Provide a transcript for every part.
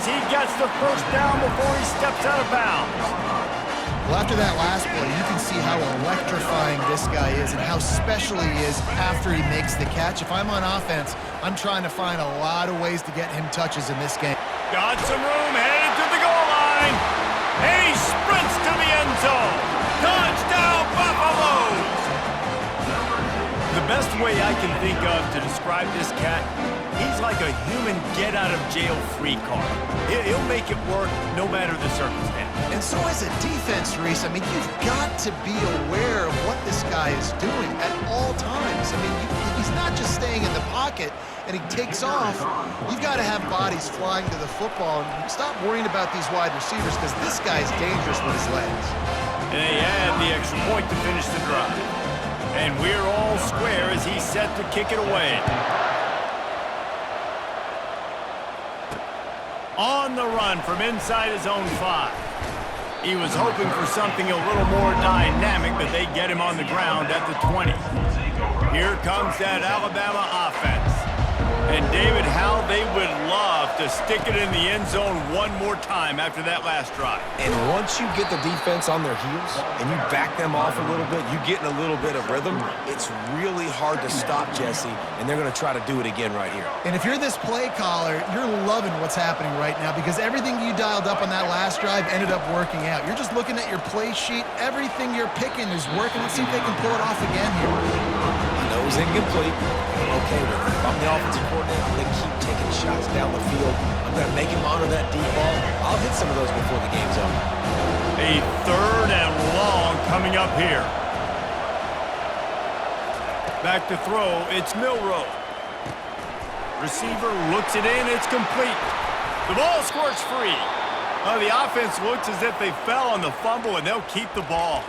He gets the first down before he steps out of bounds. Well, after that last play, you can see how electrifying this guy is and how special he is after he makes the catch. If I'm on offense, I'm trying to find a lot of ways to get him touches in this game. Got some room, headed to the goal line. And he sprints to the end zone. Touchdown, Buffaloes! The best way I can think of to describe this cat, he's like a human get-out-of-jail-free card. He'll make it work no matter the circumstance. And so as a defense, Reese, I mean, you've got to be aware of what this guy is doing at all times. I mean, he's not just staying in the pocket and he takes off. You've got to have bodies flying to the football and stop worrying about these wide receivers because this guy's dangerous with his legs. And they add the extra point to finish the drive. And we're all square as he's set to kick it away. On the run from inside his own 5. He was hoping for something a little more dynamic, but they get him on the ground at the 20. Here comes that Alabama offense. And David, how they would love to stick it in the end zone one more time after that last drive. And once you get the defense on their heels and you back them off a little bit, you get in a little bit of rhythm, it's really hard to stop Jesse, and they're going to try to do it again right here. And if you're this play caller, you're loving what's happening right now because everything you dialed up on that last drive ended up working out. You're just looking at your play sheet. Everything you're picking is working. Let's see if they can pull it off again here. I know it was incomplete. I'm okay with it. If I'm the offensive coordinator, I'm going to keep taking shots down the field. I'm going to make him honor that deep ball. I'll hit some of those before the game's over. A 3rd and long coming up here. Back to throw, it's Milroe. Receiver looks it in, it's complete. The ball squirts free. The offense looks as if they fell on the fumble, and they'll keep the ball.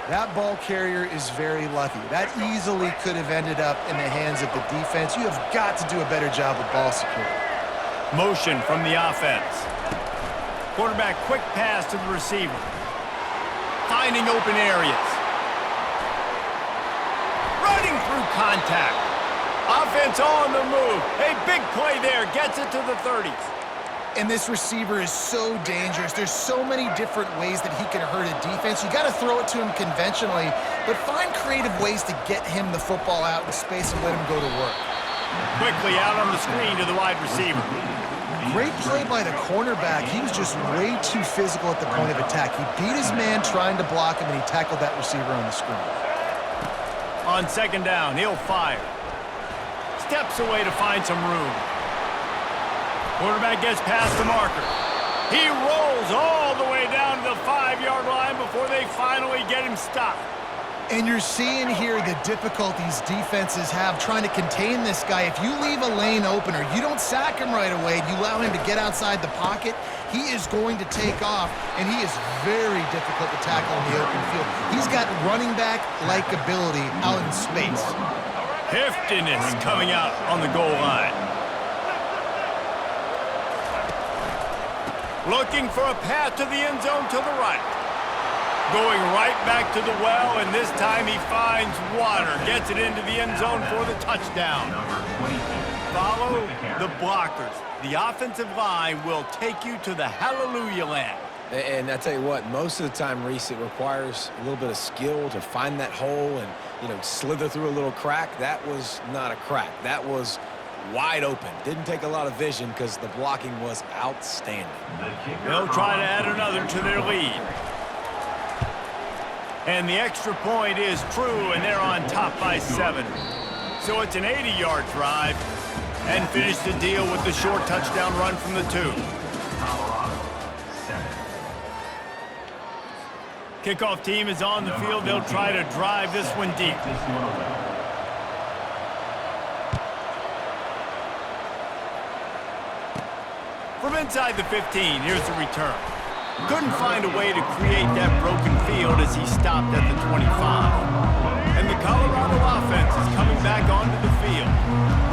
That ball carrier is very lucky. That easily could have ended up in the hands of the defense. You have got to do a better job with ball security. Motion from the offense. Quarterback quick pass to the receiver. Finding open areas. Running through contact. Offense on the move. A big play there. Gets it to the 30s. And this receiver is so dangerous. There's so many different ways that he can hurt a defense. You got to throw it to him conventionally, but find creative ways to get him the football out in space and let him go to work. Quickly out on the screen to the wide receiver. Great play by the cornerback. He was just way too physical at the point of attack. He beat his man trying to block him, and he tackled that receiver on the screen. On 2nd down, he'll fire. Steps away to find some room. Quarterback gets past the marker. He rolls all the way down to the 5-yard line before they finally get him stopped. And you're seeing here the difficulties defenses have trying to contain this guy. If you leave a lane open or you don't sack him right away, you allow him to get outside the pocket, he is going to take off, and he is very difficult to tackle in the open field. He's got running back-like ability out in space. Heftiness coming out on the goal line. Looking for a path to the end zone to the right. Going right back to the well, and this time he finds water. Gets it into the end zone for the touchdown. Follow the blockers. The offensive line will take you to the hallelujah land. And I tell you what, most of the time, Reese, it requires a little bit of skill to find that hole and, slither through a little crack. That was not a crack. That was wide open. Didn't take a lot of vision because the blocking was outstanding. They'll try to add another to their lead. And the extra point is true, and they're on top by 7. So it's an 80-yard drive, and finish the deal with the short touchdown run from the 2. Kickoff team is on the field. They'll try to drive this one deep. From inside the 15, here's the return. Couldn't find a way to create that broken field as he stopped at the 25. And the Colorado offense is coming back onto the field.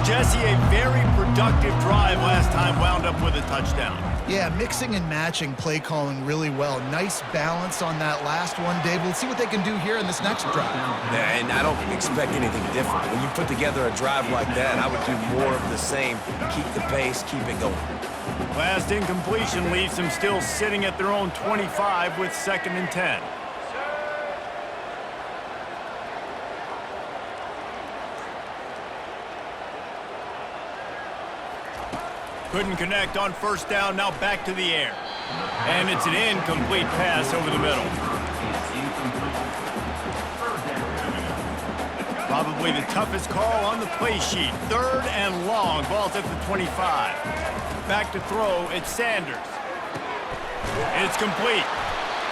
Jesse, a very productive drive last time, wound up with a touchdown. Yeah, mixing and matching play calling really well. Nice balance on that last one, Dave. We'll see what they can do here in this next drive. Yeah, and I don't expect anything different. When you put together a drive like that, I would do more of the same. Keep the pace, keep it going. Last incompletion leaves them still sitting at their own 25 with 2nd and 10. Couldn't connect on 1st down, now back to the air. And it's an incomplete pass over the middle. Probably the toughest call on the play sheet. 3rd and long, ball's at the 25. Back to throw, it's Sanders. It's complete.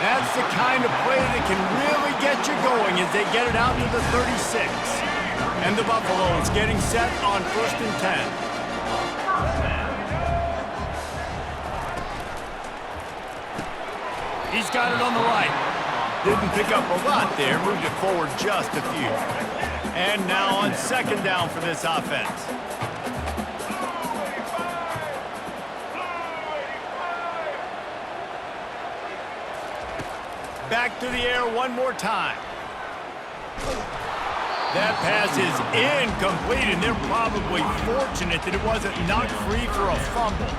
That's the kind of play that can really get you going as they get it out to the 36. And the Buffaloes getting set on 1st and 10. He's got it on the right. Didn't pick up a lot there, moved it forward just a few. And now on 2nd down for this offense. Back to the air one more time. That pass is incomplete, and they're probably fortunate that it wasn't knocked free for a fumble.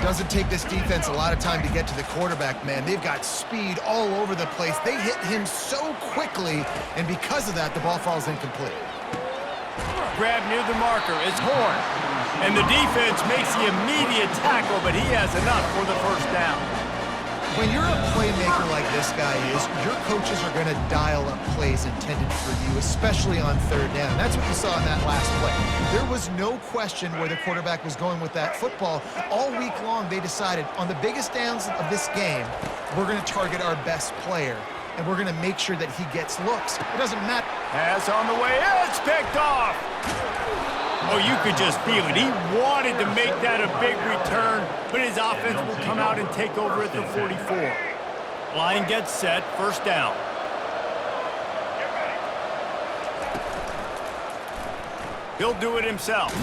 Doesn't take this defense a lot of time to get to the quarterback, man. They've got speed all over the place. They hit him so quickly, and because of that, the ball falls incomplete. Grab near the marker. It's Horn. And the defense makes the immediate tackle, but he has enough for the 1st down. When you're a playmaker like this guy is, your coaches are going to dial up plays intended for you, especially on 3rd down. That's what you saw in that last play. There was no question where the quarterback was going with that football. All week long, they decided on the biggest downs of this game, we're going to target our best player, and we're going to make sure that he gets looks. It doesn't matter. Pass on the way. It's picked off. Oh, you could just feel it. He wanted to make that a big return, but his offense will come out and take over at the 44. Line gets set, 1st down. He'll do it himself.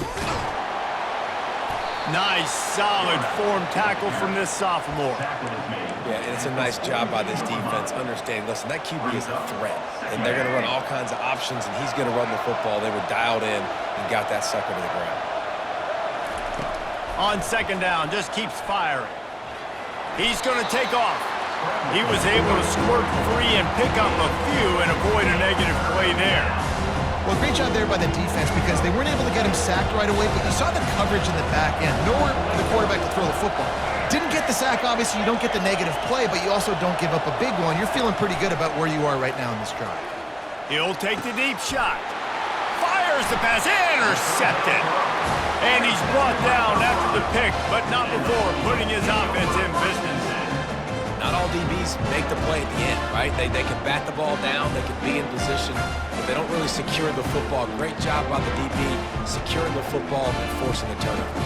Nice, solid form tackle from this sophomore. Yeah, and it's a nice job by this defense understanding, listen, that QB is a threat, and they're going to run all kinds of options, and he's going to run the football. They were dialed in and got that sucker to the ground. On 2nd down, just keeps firing. He's going to take off. He was able to squirt free and pick up a few and avoid a negative play there. Well, great job there by the defense because they weren't able to get him sacked right away, but you saw the coverage in the back end. Nowhere for the quarterback to throw the football. Didn't get the sack, obviously. You don't get the negative play, but you also don't give up a big one. You're feeling pretty good about where you are right now in this drive. He'll take the deep shot. Fires the pass. Intercepted. And he's brought down after the pick, but not before putting his offense in business. Not all DBs make the play at the end, right? They can bat the ball down, they can be in position, but they don't really secure the football. Great job by the DB securing the football and forcing the turnover.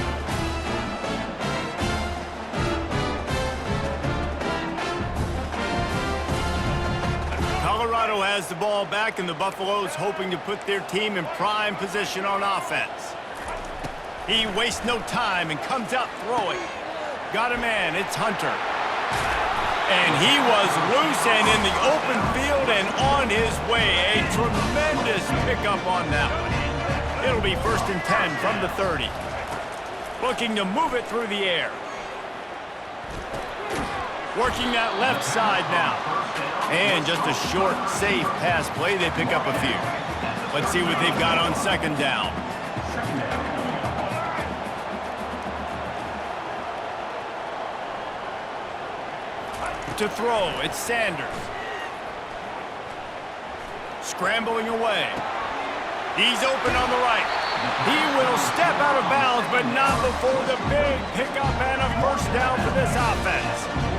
Colorado has the ball back, and the Buffaloes hoping to put their team in prime position on offense. He wastes no time and comes out throwing. Got a man, it's Hunter. And he was loose and in the open field and on his way. A tremendous pickup on that one. It'll be 1st and 10 from the 30. Looking to move it through the air. Working that left side now. And just a short, safe pass play. They pick up a few. Let's see what they've got on 2nd down. To throw, it's Sanders. Scrambling away. He's open on the right. He will step out of bounds, but not before the big pickup and a 1st down for this offense.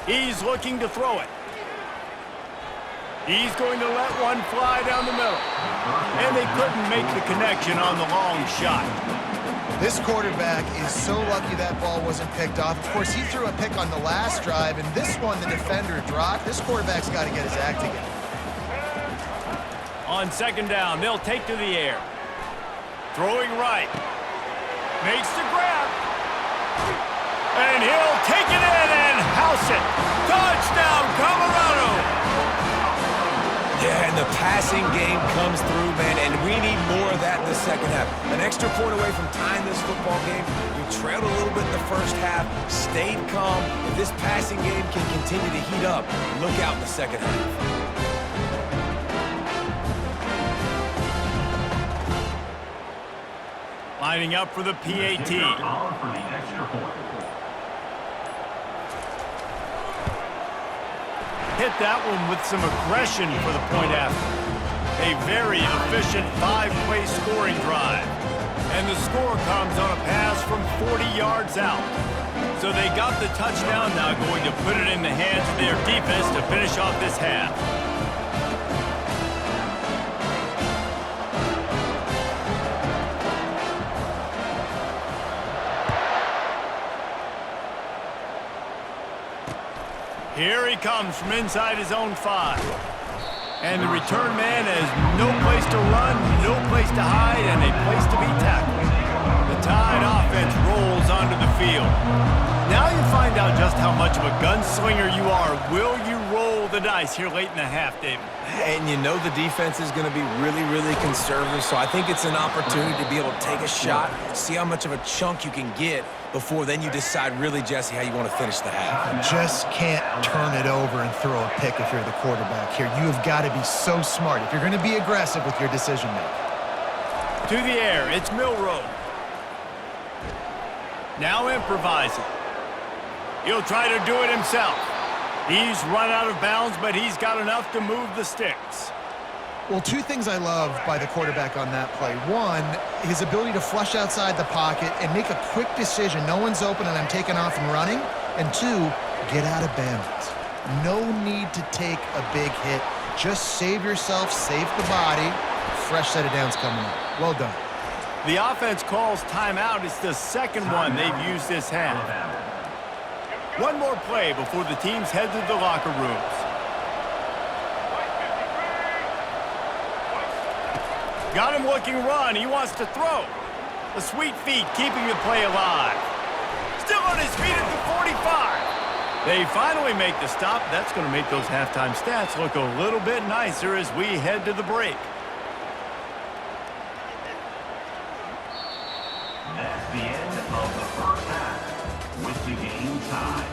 He's looking to throw it. He's going to let one fly down the middle. And they couldn't make the connection on the long shot. This quarterback is so lucky that ball wasn't picked off. Of course, he threw a pick on the last drive, and this one the defender dropped. This quarterback's got to get his act together. On second down, they'll take to the air. Throwing right. Makes the grab. And he'll take it in and house it. Touchdown, Colorado! Yeah, and the passing game comes through, man, and we need more of that in the second half. An extra point away from tying this football game. We trailed a little bit in the first half, stayed calm. If this passing game can continue to heat up, look out in the second half. Lining up for the PAT. Hit that one with some aggression for the point after. A very efficient 5-play scoring drive. And the score comes on a pass from 40 yards out. So they got the touchdown, now going to put it in the hands of their defense to finish off this half. Here he comes from inside his own 5. And the return man has no place to run, no place to hide, and a place to be tackled. The Tide offense rolls onto the field. Now you find out just how much of a gunslinger you are. Will you roll the dice here late in the half, David? And you know the defense is going to be really, really conservative, so I think it's an opportunity to be able to take a shot, see how much of a chunk you can get before then you decide really, Jesse, how you want to finish the half. You just can't turn it over and throw a pick if you're the quarterback here. You have got to be so smart if you're going to be aggressive with your decision-making. To the air, it's Milroe. Now improvising. He'll try to do it himself. He's run out of bounds, but he's got enough to move the sticks. Well, two things I love by the quarterback on that play. One, his ability to flush outside the pocket and make a quick decision. No one's open and I'm taking off and running. And two, get out of bounds. No need to take a big hit. Just save yourself, save the body. Fresh set of downs coming up. Well done. The offense calls timeout. It's the second one they've used this half. One more play before the teams head to the locker rooms. Got him looking run. He wants to throw. The sweet feet keeping the play alive. Still on his feet at the 45. They finally make the stop. That's going to make those halftime stats look a little bit nicer as we head to the break. That's the end of the first half with the game tied.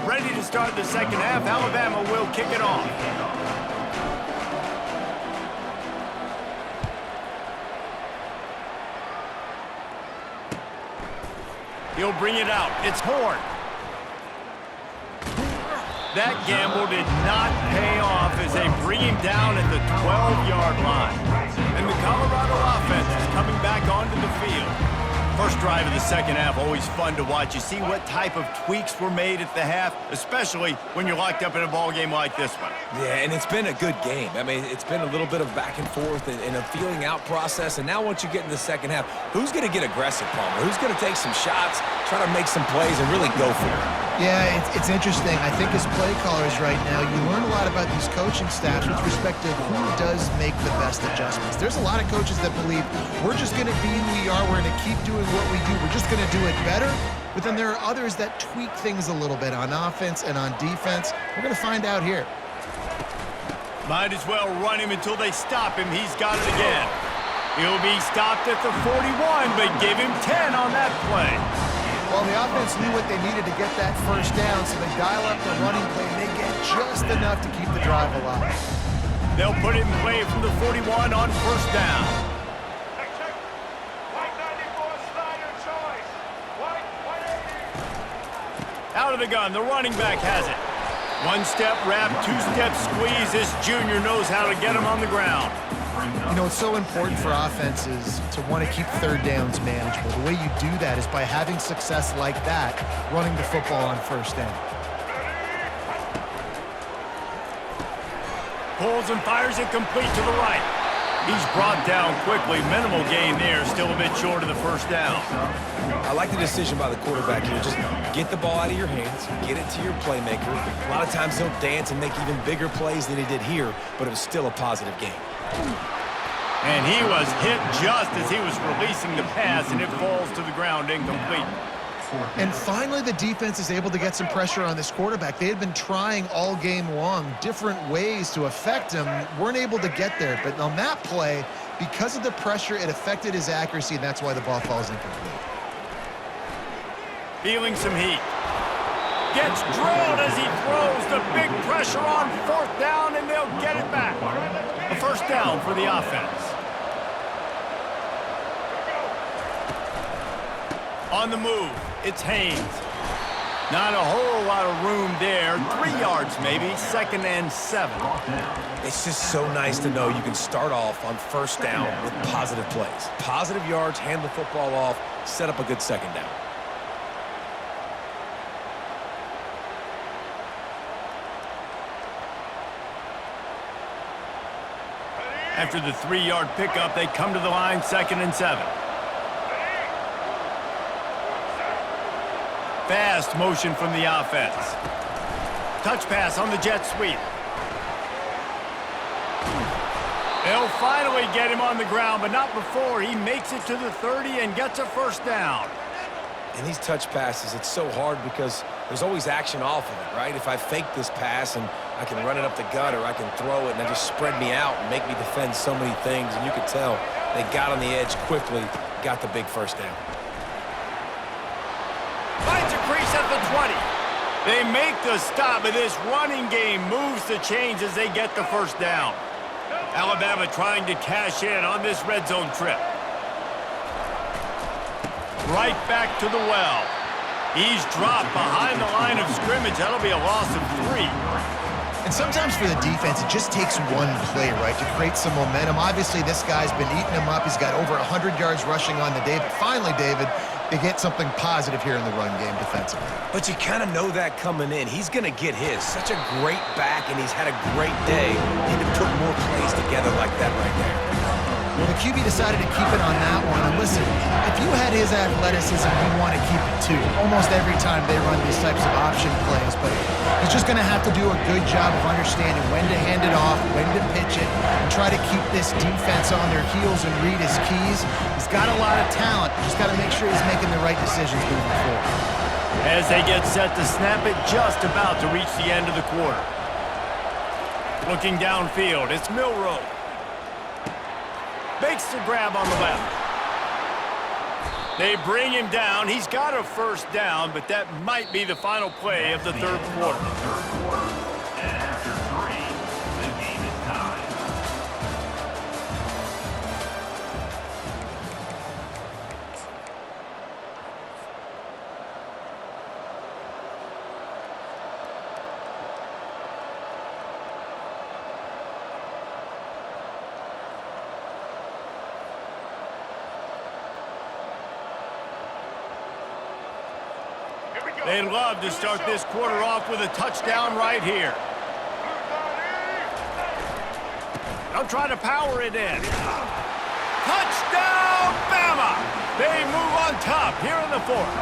Ready to start the second half. Alabama will kick it off. He'll bring it out. It's Horn. That gamble did not pay off as they bring him down at the 12-yard line. And the Colorado offense is coming back onto the field. First drive of the second half, always fun to watch. You see what type of tweaks were made at the half, especially when you're locked up in a ball game like this one. Yeah, and it's been a good game. I mean, it's been a little bit of back and forth and a feeling out process. And now once you get in the second half, who's going to get aggressive, Palmer? Who's going to take some shots, try to make some plays, and really go for it? Yeah, it's interesting. I think as play callers right now, you learn a lot about these coaching staffs with respect to who does make the best adjustments. There's a lot of coaches that believe we're just going to be who we are. We're going to keep doing what we do. We're just going to do it better. But then there are others that tweak things a little bit on offense and on defense. We're going to find out here. Might as well run him until they stop him. He's got it again. He'll be stopped at the 41, but give him 10 on that play. Well, the offense knew what they needed to get that first down, so they dial up the running play, and they get just enough to keep the drive alive. They'll put it in play from the 41 on first down. Out of the gun, the running back has it. One-step wrap, two-step squeeze. This junior knows how to get him on the ground. You know, it's so important for offenses to want to keep third downs manageable. The way you do that is by having success like that, running the football on first down. Pulls and fires it complete to the right. He's brought down quickly. Minimal gain there. Still a bit short of the first down. I like the decision by the quarterback here. Just get the ball out of your hands, get it to your playmaker. A lot of times he'll dance and make even bigger plays than he did here, but it was still a positive game. And he was hit just as he was releasing the pass, and it falls to the ground incomplete. And finally, the defense is able to get some pressure on this quarterback. They had been trying all game long different ways to affect him, weren't able to get there. But on that play, because of the pressure, it affected his accuracy, and that's why the ball falls incomplete. Feeling some heat. Gets drilled as he throws the big pressure on fourth down, and they'll get it back. A first down for the offense. On the move, it's Haynes. Not a whole lot of room there. 3 yards maybe, 2nd and 7. It's just so nice to know you can start off on first down with positive plays. Positive yards, hand the football off, set up a good second down. After the 3-yard pickup, they come to the line, 2nd and 7. Fast motion from the offense. Touch pass on the jet sweep. They'll finally get him on the ground, but not before he makes it to the 30 and gets a first down. In these touch passes, it's so hard because there's always action off of it, right? If I fake this pass and I can run it up the gut or I can throw it and they just spread me out and make me defend so many things, and you could tell they got on the edge quickly, got the big first down. Finds a crease at the 20. They make the stop, but this running game moves the chains as they get the first down. Alabama trying to cash in on this red zone trip. Right back to the well. He's dropped behind the line of scrimmage. That'll be a loss of 3. And sometimes for the defense, it just takes one play, right, to create some momentum. Obviously, this guy's been eating him up. He's got over 100 yards rushing on the day. But finally, David, they get something positive here in the run game defensively. But you kind of know that coming in. He's going to get his. Such a great back, and he's had a great day. Need to put more plays together like that right there. Well, the QB decided to keep it on that one. And listen, if you had his athleticism, you want to keep it too. Almost every time they run these types of option plays. But he's just going to have to do a good job of understanding when to hand it off, when to pitch it, and try to keep this defense on their heels and read his keys. He's got a lot of talent. Just got to make sure he's making the right decisions moving forward. As they get set to snap it, just about to reach the end of the quarter. Looking downfield, it's Milroe. Makes the grab on the left. They bring him down. He's got a first down, but that might be the final play of the third quarter. And after 3, the game is tied. They'd love to start this quarter off with a touchdown right here. They'll try to power it in. Touchdown, Bama! They move on top here in the 4th.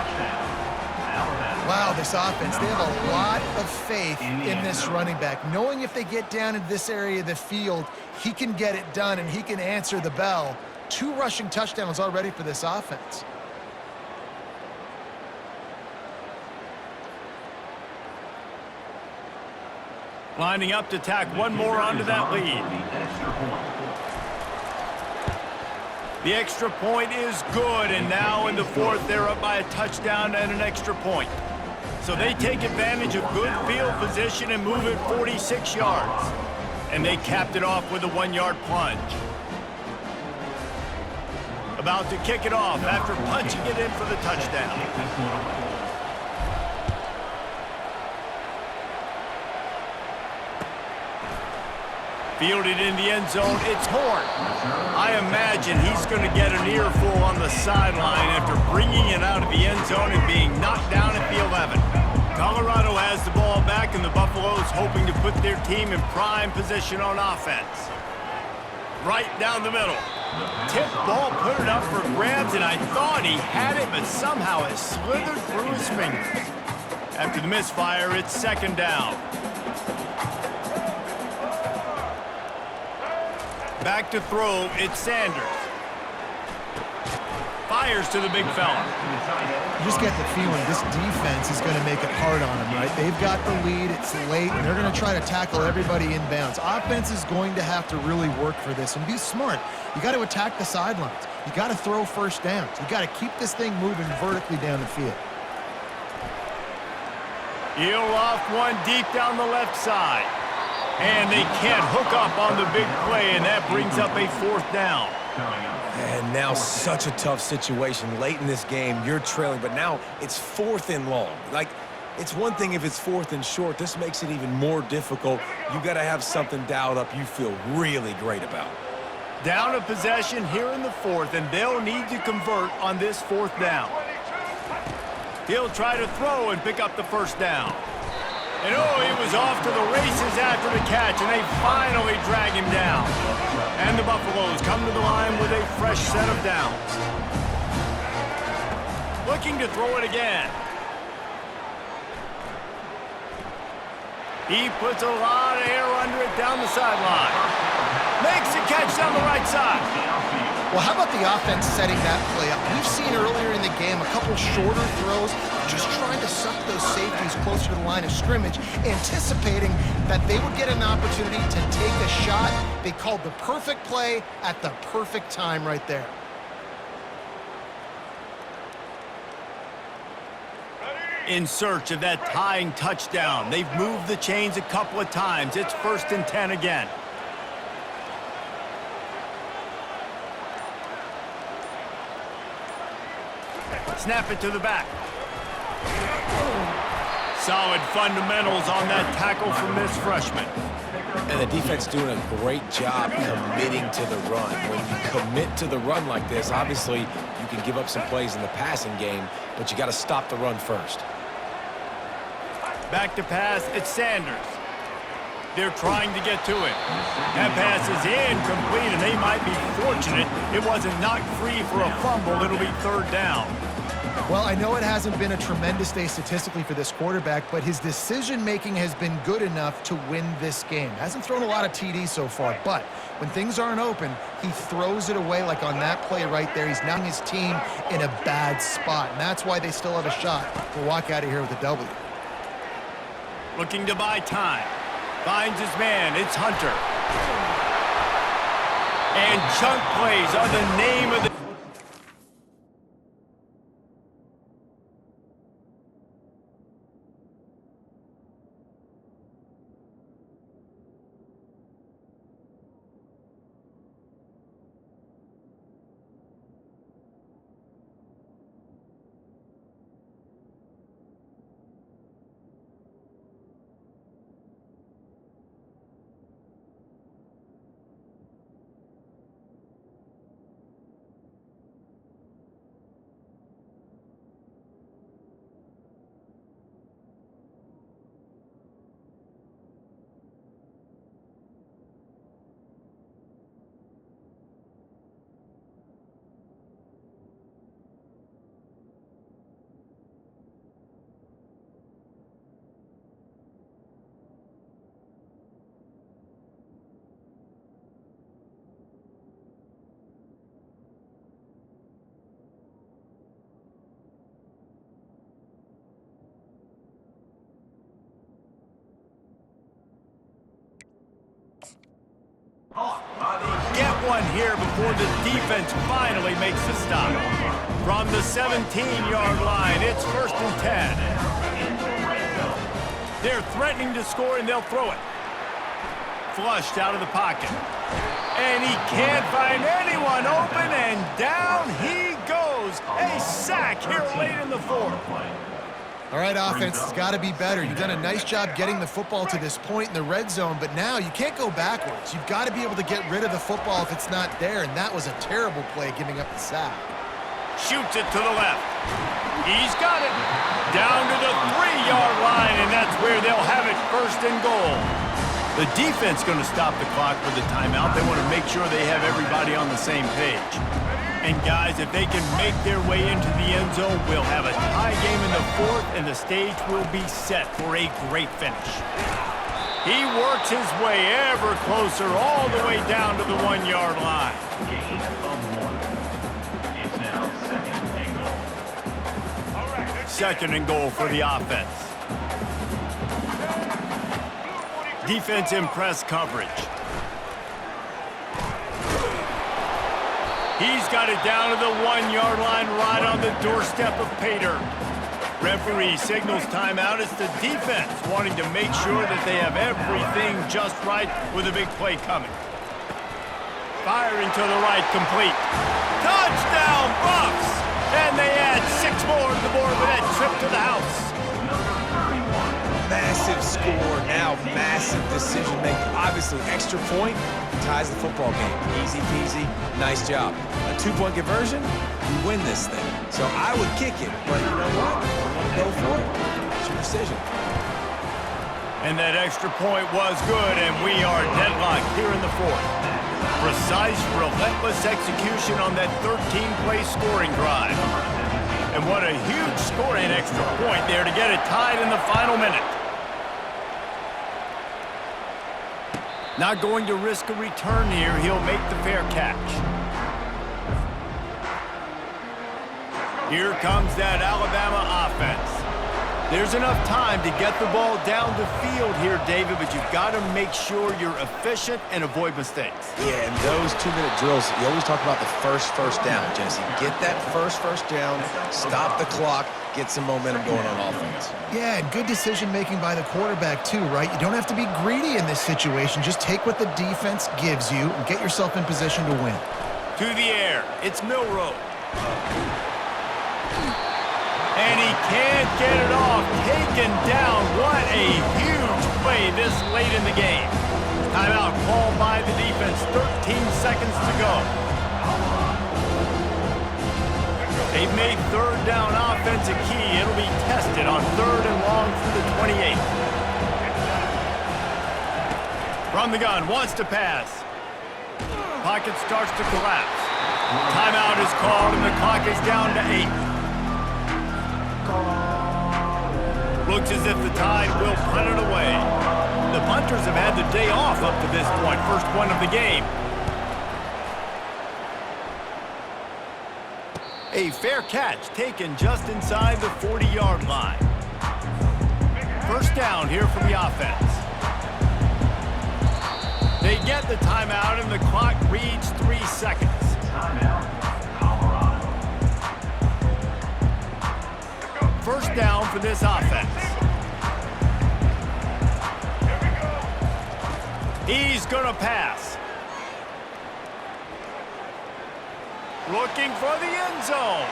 Wow, this offense, they have a lot of faith in this running back, knowing if they get down into this area of the field, he can get it done and he can answer the bell. 2 rushing touchdowns already for this offense. Lining up to tack one more onto that lead. The extra point is good, and now in the 4th, they're up by a touchdown and an extra point. So they take advantage of good field position and move it 46 yards. And they capped it off with a 1-yard plunge. About to kick it off after punching it in for the touchdown. Fielded in the end zone, it's Horn. I imagine he's going to get an earful on the sideline after bringing it out of the end zone and being knocked down at the 11. Colorado has the ball back, and the Buffaloes hoping to put their team in prime position on offense. right down the middle. Tip ball, put it up for grabs, and I thought he had it, but somehow it slithered through his fingers. After the misfire, it's second down. Back to throw, it's Sanders. Fires to the big fella. You just get the feeling this defense is going to make it hard on him, right? They've got the lead, it's late, and they're going to try to tackle everybody inbounds. Offense is going to have to really work for this and be smart. You got to attack the sidelines. You got to throw first downs. You got to keep this thing moving vertically down the field. He'll off one deep down the left side. And they can't hook up on the big play, and that brings up a fourth down. And now such a tough situation. Late in this game, you're trailing, but now it's 4th and long. Like, it's one thing if it's 4th and short. This makes it even more difficult. You got to have something dialed up you feel really great about. Down a possession here in the 4th, and they'll need to convert on this 4th down. He'll try to throw and pick up the first down. And oh, he was off to the races after the catch, and they finally drag him down. And the Buffaloes come to the line with a fresh set of downs. Looking to throw it again. He puts a lot of air under it down the sideline. Makes a catch down the right side. Well, how about the offense setting that play up? We've seen earlier in the game a couple shorter throws, just trying to suck those safeties closer to the line of scrimmage, anticipating that they would get an opportunity to take a shot. They called the perfect play at the perfect time right there. In search of that tying touchdown. They've moved the chains a couple of times. It's 1st and 10 again. Snap it to the back. Solid fundamentals on that tackle from this freshman. And the defense doing a great job committing to the run. When you commit to the run like this, obviously you can give up some plays in the passing game, but you got to stop the run first. Back to pass, it's Sanders. They're trying to get to it. That pass is incomplete, and they might be fortunate it wasn't knocked free for a fumble. It'll be 3rd down. Well, I know it hasn't been a tremendous day statistically for this quarterback, but his decision-making has been good enough to win this game. Hasn't thrown a lot of TDs so far, but when things aren't open, he throws it away like on that play right there. He's now his team in a bad spot, and that's why they still have a shot to walk out of here with a W. Looking to buy time. Finds his man. It's Hunter. And chunk plays are the name of the... Get one here before the defense finally makes the stop. From the 17-yard line, it's 1st and 10. They're threatening to score, and they'll throw it. Flushed out of the pocket. And he can't find anyone open, and down he goes. A sack here late in the 4th. All right, offense has got to be better. You've done a nice job getting the football to this point in the red zone, but now you can't go backwards. You've got to be able to get rid of the football if it's not there, and that was a terrible play giving up the sack. Shoots it to the left. He's got it. Down to the 3-yard line, and that's where they'll have it 1st and goal. The defense going to stop the clock with the timeout. They want to make sure they have everybody on the same page. And guys, if they can make their way into the end zone, we'll have a tie game in the fourth, and the stage will be set for a great finish. He works his way ever closer all the way down to the 1-yard line. Gain of 1. It's now second and goal. 2nd and goal for the offense. Defense in press coverage. He's got it down to the 1-yard line right on the doorstep of Pater. Referee signals timeout. It's the defense wanting to make sure that they have everything just right with a big play coming. Firing to the right, complete. Touchdown, Buffs! And they add 6 more to the board with that trip to the house. Massive score, now massive decision-making. Obviously, extra point ties the football game. Easy peasy, nice job. A 2-point conversion, we win this thing. So I would kick it, but you know what? I'm gonna go for it. It's your decision. And that extra point was good, and we are deadlocked here in the fourth. Precise, relentless execution on that 13-play scoring drive. And what a huge score and extra point there to get it tied in the final minute. Not going to risk a return here. He'll make the fair catch. Here comes that Alabama offense. There's enough time to get the ball down the field here, David, but you've got to make sure you're efficient and avoid mistakes. Yeah, and those 2-minute drills, you always talk about the first down, Jesse. Get that first down, stop the clock, get some momentum going on offense. Yeah, and good decision-making by the quarterback, too, right? You don't have to be greedy in this situation. Just take what the defense gives you and get yourself in position to win. To the air, it's Milroe. And he can't get it off. Taken down. What a huge play this late in the game. Timeout called by the defense. 13 seconds to go. They've made 3rd down offense a key. It'll be tested on 3rd and long through the 28. From the gun, wants to pass. Pocket starts to collapse. Timeout is called, and the clock is down to 8. Looks as if the Tide will punt it away. The punters have had the day off up to this point. First one of the game. A fair catch taken just inside the 40-yard line. 1st down here for the offense. They get the timeout, and the clock reads 3 seconds. Timeout, Colorado. 1st down for this offense. He's going to pass. Looking for the end zone.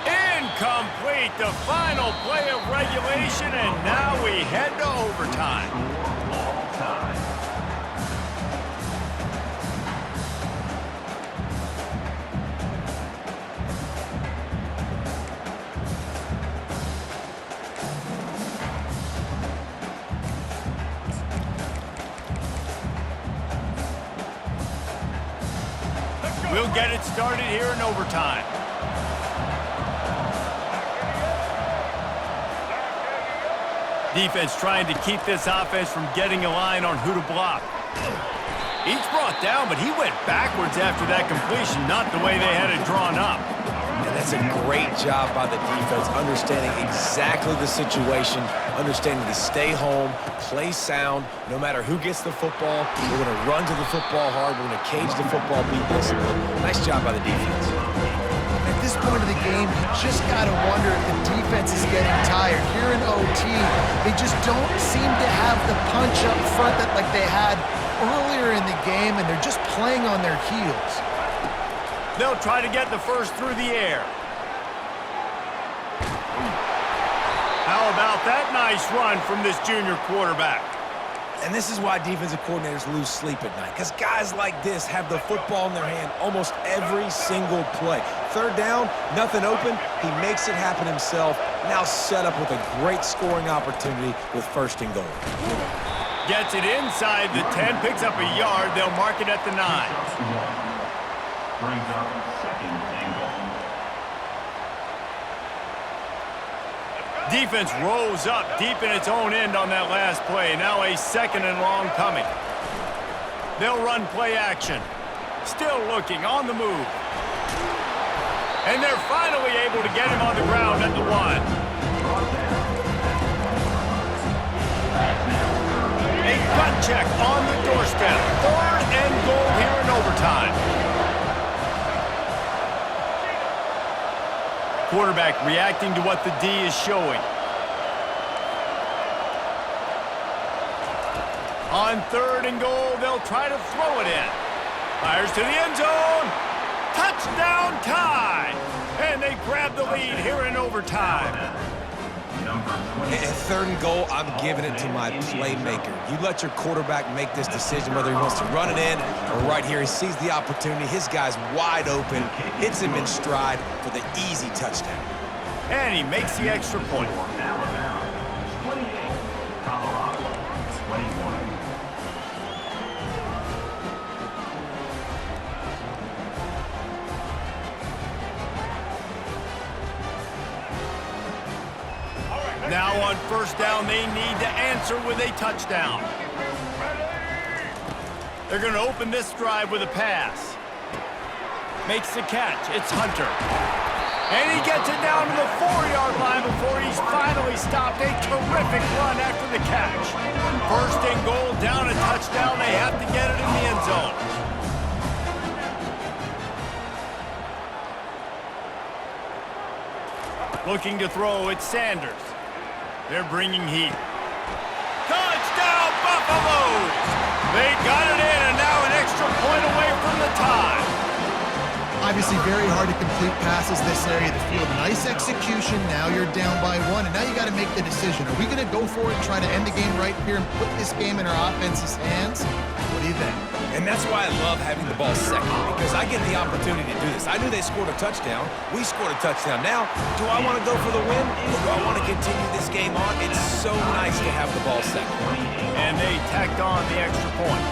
Incomplete. The final play of regulation, and now we head to overtime. All time. We'll get it started here in overtime. Defense trying to keep this offense from getting a line on who to block. Each brought down, but he went backwards after that completion, not the way they had it drawn up. And that's a great job by the defense, understanding exactly the situation, understanding to stay home, play sound. No matter who gets the football, we're going to run to the football hard. We're going to cage the football, be disciplined. Nice job by the defense. At this point of the game, you just got to wonder if the defense is getting tired. Here in OT, they just don't seem to have the punch up front that like they had earlier in the game, and they're just playing on their heels. They'll try to get the first through the air. How about that nice run from this junior quarterback? And this is why defensive coordinators lose sleep at night, because guys like this have the football in their hand almost every single play. 3rd down, nothing open, he makes it happen himself, now set up with a great scoring opportunity with 1st and goal. Gets it inside the 10, picks up a yard. They'll mark it at the 9. Brings up second and goal. Defense rolls up deep in its own end on that last play. Now a 2nd and long coming. They'll run play action. Still looking on the move. And they're finally able to get him on the ground at the 1. A gut check on the doorstep. 3rd and goal here in overtime. Quarterback reacting to what the D is showing. On 3rd and goal, they'll try to throw it in. Fires to the end zone. Touchdown tie. And they grab the lead here in overtime. At 3rd and goal, I'm giving it to my playmaker. You let your quarterback make this decision whether he wants to run it in or right here. He sees the opportunity. His guy's wide open. Hits him in stride for the easy touchdown. And he makes the extra point. Alabama, 28. Colorado, 21. Now on 1st down, they need to answer with a touchdown. They're going to open this drive with a pass. Makes the catch. It's Hunter. And he gets it down to the 4-yard line before he's finally stopped. A terrific run after the catch. 1st and goal, down a touchdown. They have to get it in the end zone. Looking to throw, it's Sanders. They're bringing heat. Touchdown, Buffaloes! They got it in, and now an extra point away from the tie. Obviously very hard to complete passes this area of the field. Nice execution. Now you're down by 1, and now you got to make the decision. Are we going to go for it and try to end the game right here and put this game in our offense's hands? What do you think? And that's why I love having the ball second, because I get the opportunity to do this. I knew they scored a touchdown. We scored a touchdown. Now, do I want to go for the win, or do I want to continue this game on? It's so nice to have the ball second. And they tacked on the extra point.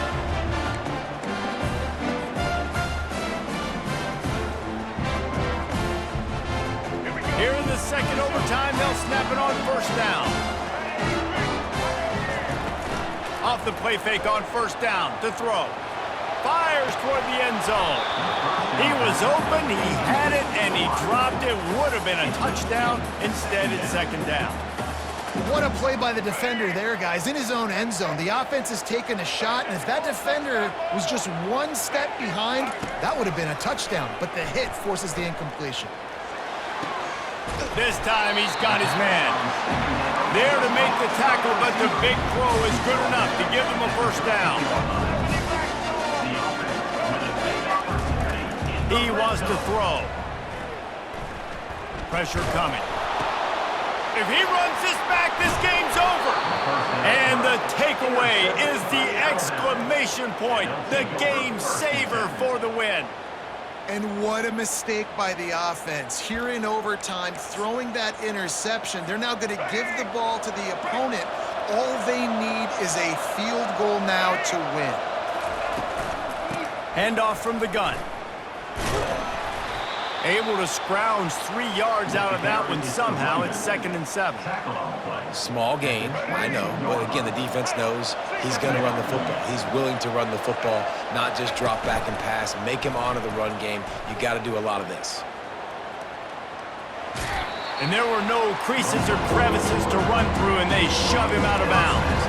Here in the 2nd overtime, they'll snap it on 1st down. Off the play fake on 1st down to throw. Fires toward the end zone. He was open, he had it, and he dropped it. Would have been a touchdown. Instead, it's 2nd down. What a play by the defender there, guys. In his own end zone. The offense has taken a shot, and if that defender was just 1 step behind, that would have been a touchdown. But the hit forces the incompletion. This time, he's got his man. There to make the tackle, but the big throw is good enough to give him a 1st down. He wants to throw. Pressure coming. If he runs this back, this game's over. And the takeaway is the exclamation point, the game saver for the win. And what a mistake by the offense. Here in overtime, throwing that interception. They're now going to give the ball to the opponent. All they need is a field goal now to win. Handoff from the gun. Able to scrounge 3 yards out of that one somehow. It's 2nd and 7. Small gain, I know. But again, the defense knows he's going to run the football. He's willing to run the football, not just drop back and pass. Make him honor the run game. You got to do a lot of this. And there were no creases or crevices to run through, and they shove him out of bounds.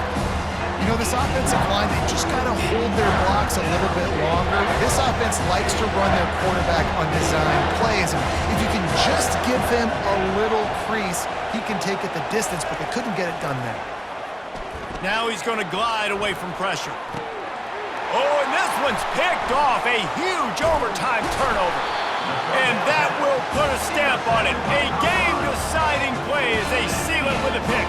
You know, this offensive line, they just got to hold their blocks a little bit longer. This offense likes to run their quarterback on design plays. And if you can just give him a little crease, he can take it the distance, but they couldn't get it done there. Now he's going to glide away from pressure. Oh, and this one's picked off. A huge overtime turnover. And that will put a stamp on it. A game-deciding play as they seal it with a pick.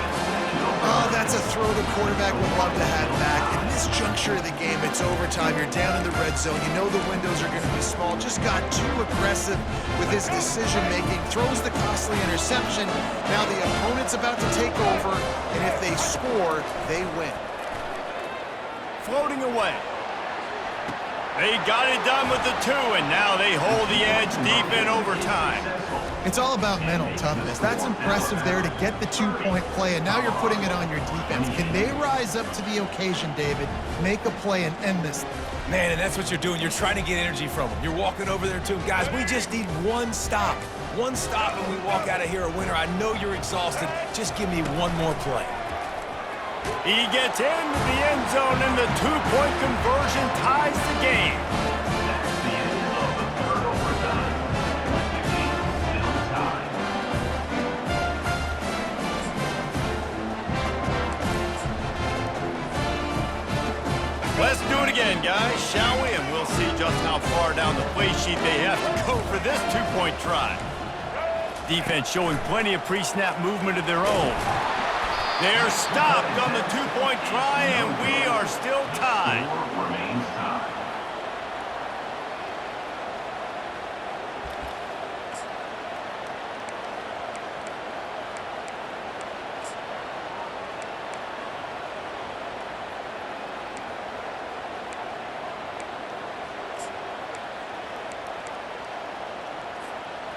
Oh, that's a throw the quarterback would love to have back. In this juncture of the game, it's overtime. You're down in the red zone. You know the windows are going to be small. Just got too aggressive with his decision-making. Throws the costly interception. Now the opponent's about to take over, and if they score, they win. floating away. They got it done with the 2, and now they hold the edge deep in overtime. It's all about mental toughness. That's impressive there to get the 2-point play, and now you're putting it on your defense. Can they rise up to the occasion, David, make a play and end this? Man, and that's what you're doing. You're trying to get energy from them. You're walking over there to them. Guys, we just need one stop. One stop and we walk out of here a winner. I know you're exhausted. Just give me one more play. He gets into the end zone, and the 2-point conversion ties the game. That's the end of the third overtime. With the game still tied. Let's do it again, guys, shall we? And we'll see just how far down the play sheet they have to go for this 2-point try. Defense showing plenty of pre-snap movement of their own. They're stopped on the 2-point try, and we are still tied. Score remains tied.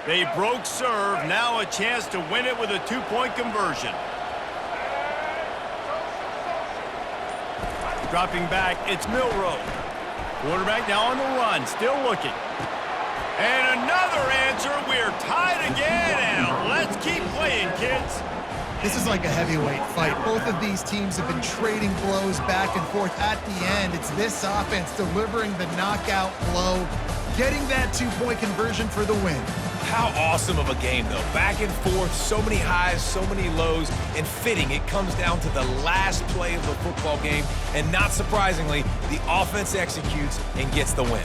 They broke serve, now a chance to win it with a 2-point conversion. Dropping back, it's Milroe. Quarterback now on the run, still looking. And another answer, we're tied again, and let's keep playing, kids. This is like a heavyweight fight. Both of these teams have been trading blows back and forth. At the end, it's this offense delivering the knockout blow, getting that 2-point conversion for the win. How awesome of a game, though. Back and forth, so many highs, so many lows, and fitting. It comes down to the last play of the football game, and not surprisingly, the offense executes and gets the win.